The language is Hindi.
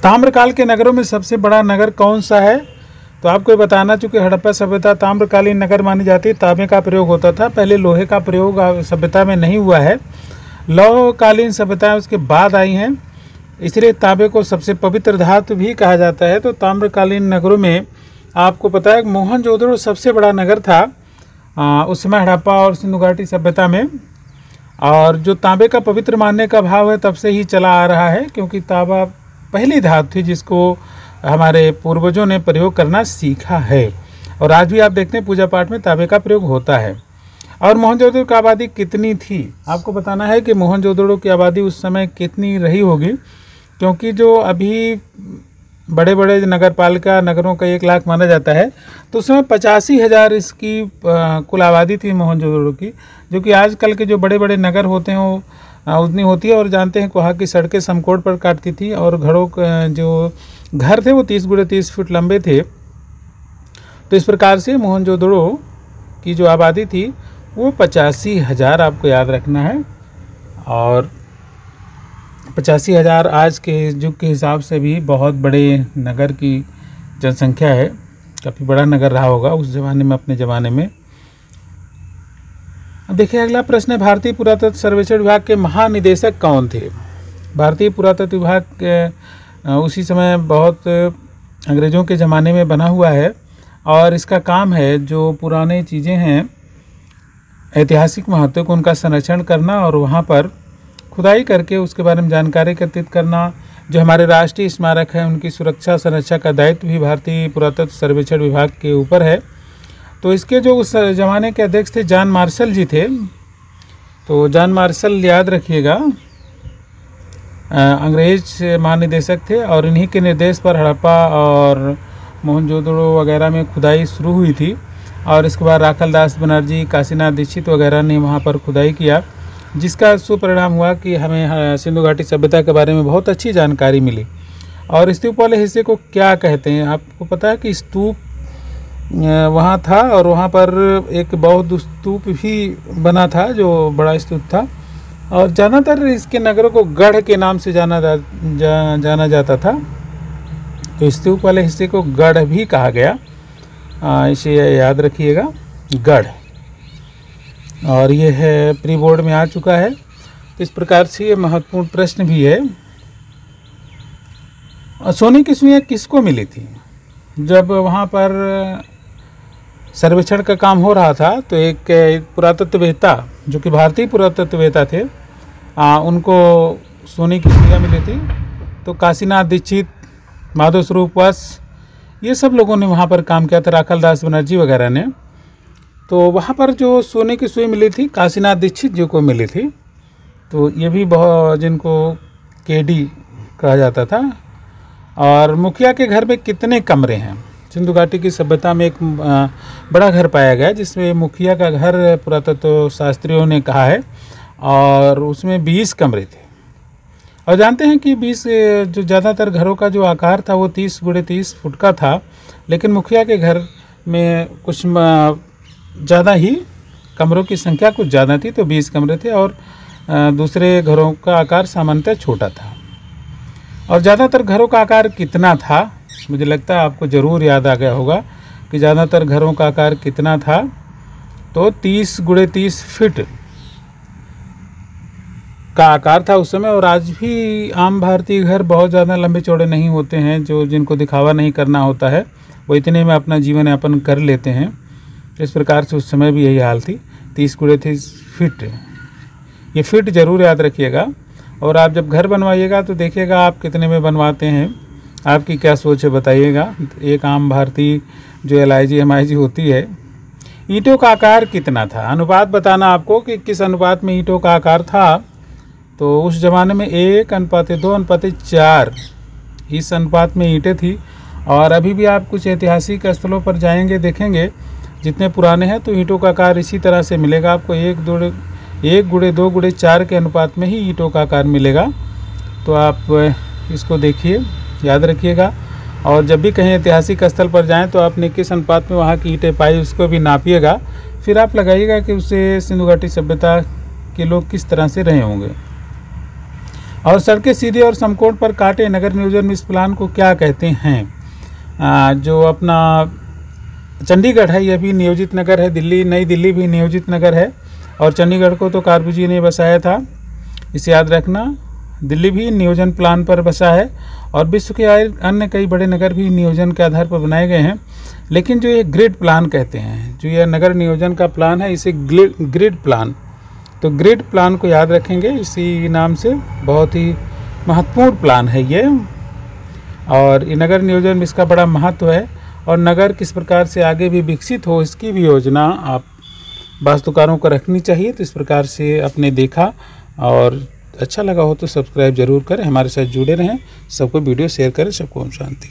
ताम्रकाल के नगरों में सबसे बड़ा नगर कौन सा है? तो आपको ये बताना, चूँकि हड़प्पा सभ्यता ताम्रकालीन नगर मानी जाती है, तांबे का प्रयोग होता था, पहले लोहे का प्रयोग सभ्यता में नहीं हुआ है। लौहकालीन सभ्यताएं उसके बाद आई हैं, इसलिए तांबे को सबसे पवित्र धातु भी कहा जाता है। तो ताम्रकालीन नगरों में आपको पता है मोहनजोदड़ो सबसे बड़ा नगर था उस समय हड़प्पा और सिंधु घाटी सभ्यता में। और जो तांबे का पवित्र मानने का भाव है तब से ही चला आ रहा है, क्योंकि तांबा पहली धातु थी जिसको हमारे पूर्वजों ने प्रयोग करना सीखा है। और आज भी आप देखते हैं पूजा पाठ में तांबे का प्रयोग होता है। और मोहनजोदड़ो की आबादी कितनी थी? आपको बताना है कि मोहनजोदड़ो की आबादी उस समय कितनी रही होगी, क्योंकि जो अभी बड़े बड़े नगर पालिका नगरों का 1 लाख माना जाता है, तो उस समय 85,000 इसकी कुल आबादी थी मोहनजोदड़ो की, जो कि आजकल के जो बड़े बड़े नगर होते हैं वो उतनी होती है। और जानते हैं वहाँ की सड़कें समकोण पर काटती थी और घरों जो घर थे वो 30 × 30 फीट लंबे थे। तो इस प्रकार से मोहनजोदड़ो की जो आबादी थी वो 85,000 आपको याद रखना है। और 85,000 आज के युग के हिसाब से भी बहुत बड़े नगर की जनसंख्या है, काफ़ी बड़ा नगर रहा होगा उस ज़माने में, अपने ज़माने में। अब देखिए अगला प्रश्न है, भारतीय पुरातत्व सर्वेक्षण विभाग के महानिदेशक कौन थे? भारतीय पुरातत्व विभाग उसी समय बहुत अंग्रेज़ों के ज़माने में बना हुआ है, और इसका काम है जो पुराने चीज़ें हैं ऐतिहासिक महत्व को उनका संरक्षण करना और वहाँ पर खुदाई करके उसके बारे में जानकारी एकत्रित करना। जो हमारे राष्ट्रीय स्मारक हैं उनकी सुरक्षा संरक्षा का दायित्व भी भारतीय पुरातत्व सर्वेक्षण विभाग के ऊपर है। तो इसके जो उस ज़माने के अध्यक्ष थे जॉन मार्शल जी थे। तो जॉन मार्शल याद रखिएगा अंग्रेज महानिदेशक थे, और इन्हीं के निर्देश पर हड़प्पा और मोहनजोदड़ो वगैरह में खुदाई शुरू हुई थी। और इसके बाद राखलदास बनर्जी, काशीनाथ दीक्षित वगैरह ने वहाँ पर खुदाई किया, जिसका सुपरिणाम हुआ कि हमें सिंधु घाटी सभ्यता के बारे में बहुत अच्छी जानकारी मिली। और स्तूप वाले हिस्से को क्या कहते हैं? आपको पता है कि स्तूप वहाँ था, और वहाँ पर एक बौद्ध स्तूप भी बना था जो बड़ा स्तूप था। और ज़्यादातर इसके नगरों को गढ़ के नाम से जाना जाता था। तो स्तूप वाले हिस्से को गढ़ भी कहा गया, इसे याद रखिएगा, गढ़। और ये है प्री बोर्ड में आ चुका है। तो इस प्रकार से ये महत्वपूर्ण प्रश्न भी है। सोने की सुइयां किसको मिली थी? जब वहाँ पर सर्वेक्षण का काम हो रहा था तो एक पुरातत्ववेत्ता जो कि भारतीय पुरातत्ववेत्ता थे, उनको सोने की सुइयां मिली थी। तो काशीनाथ दीक्षित, माधव स्वरूप वस, ये सब लोगों ने वहाँ पर काम किया था, राखलदास बनर्जी वगैरह ने। तो वहाँ पर जो सोने की सुई मिली थी काशीनाथ दीक्षित जी को मिली थी। तो ये भी बहुत, जिनको केडी कहा जाता था। और मुखिया के घर में कितने कमरे हैं? सिंधु घाटी की सभ्यता में एक बड़ा घर पाया गया जिसमें मुखिया का घर पुरातत्व शास्त्रियों ने कहा है, और उसमें 20 कमरे थे। और जानते हैं कि 20 जो ज़्यादातर घरों का जो आकार था वो 30 × 30 फुट का था, लेकिन मुखिया के घर में कुछ ज़्यादा ही कमरों की संख्या कुछ ज़्यादा थी, तो 20 कमरे थे। और दूसरे घरों का आकार सामान्यतः छोटा था। और ज़्यादातर घरों का आकार कितना था? मुझे लगता है आपको ज़रूर याद आ गया होगा कि ज़्यादातर घरों का आकार कितना था। तो 30 × 30 फीट का आकार था उस समय। और आज भी आम भारतीय घर बहुत ज़्यादा लंबे चौड़े नहीं होते हैं, जो जिनको दिखावा नहीं करना होता है वो इतने में अपना जीवन यापन कर लेते हैं। इस प्रकार से उस समय भी यही हाल थी, 30 × 30 फीट। ये फीट ज़रूर याद रखिएगा। और आप जब घर बनवाइएगा तो देखिएगा आप कितने में बनवाते हैं, आपकी क्या सोच है बताइएगा। एक आम भारतीय जो LIG MIG होती है। ईंटों का आकार कितना था? अनुपात बताना आपको कि किस अनुपात में ईंटों का आकार था। तो उस ज़माने में 1:2:4 इस अनुपात में ईंटें थी। और अभी भी आप कुछ ऐतिहासिक स्थलों पर जाएंगे, देखेंगे जितने पुराने हैं तो ईंटों का आकार इसी तरह से मिलेगा आपको, 1:2:4 के अनुपात में ही ईंटों का आकार मिलेगा। तो आप इसको देखिए, याद रखिएगा। और जब भी कहीं ऐतिहासिक स्थल पर जाएं तो आपने किस अनुपात में वहाँ की ईंटें पाई उसको भी नापिएगा, फिर आप लगाइएगा कि उससे सिंधु घाटी सभ्यता के लोग किस तरह से रहे होंगे। और सड़कें सीधे और समकोण पर काटे नगर नियोजन में इस प्लान को क्या कहते हैं? जो अपना चंडीगढ़ है, यह भी नियोजित नगर है। दिल्ली, नई दिल्ली भी नियोजित नगर है और चंडीगढ़ को तो कार्बूजी ने बसाया था, इसे याद रखना। दिल्ली भी नियोजन प्लान पर बसा है और विश्व के अन्य कई बड़े नगर भी नियोजन के आधार पर बनाए गए हैं। लेकिन जो ये ग्रिड प्लान कहते हैं, जो यह नगर नियोजन का प्लान है, इसे ग्रिड प्लान, तो ग्रिड प्लान को याद रखेंगे इसी नाम से। बहुत ही महत्वपूर्ण प्लान है ये और ये नगर नियोजन में इसका बड़ा महत्व है। और नगर किस प्रकार से आगे भी विकसित हो, इसकी भी योजना आप वास्तुकारों को रखनी चाहिए। तो इस प्रकार से आपने देखा और अच्छा लगा हो तो सब्सक्राइब जरूर करें, हमारे साथ जुड़े रहें, सबको वीडियो शेयर करें। सबको ओम शांति।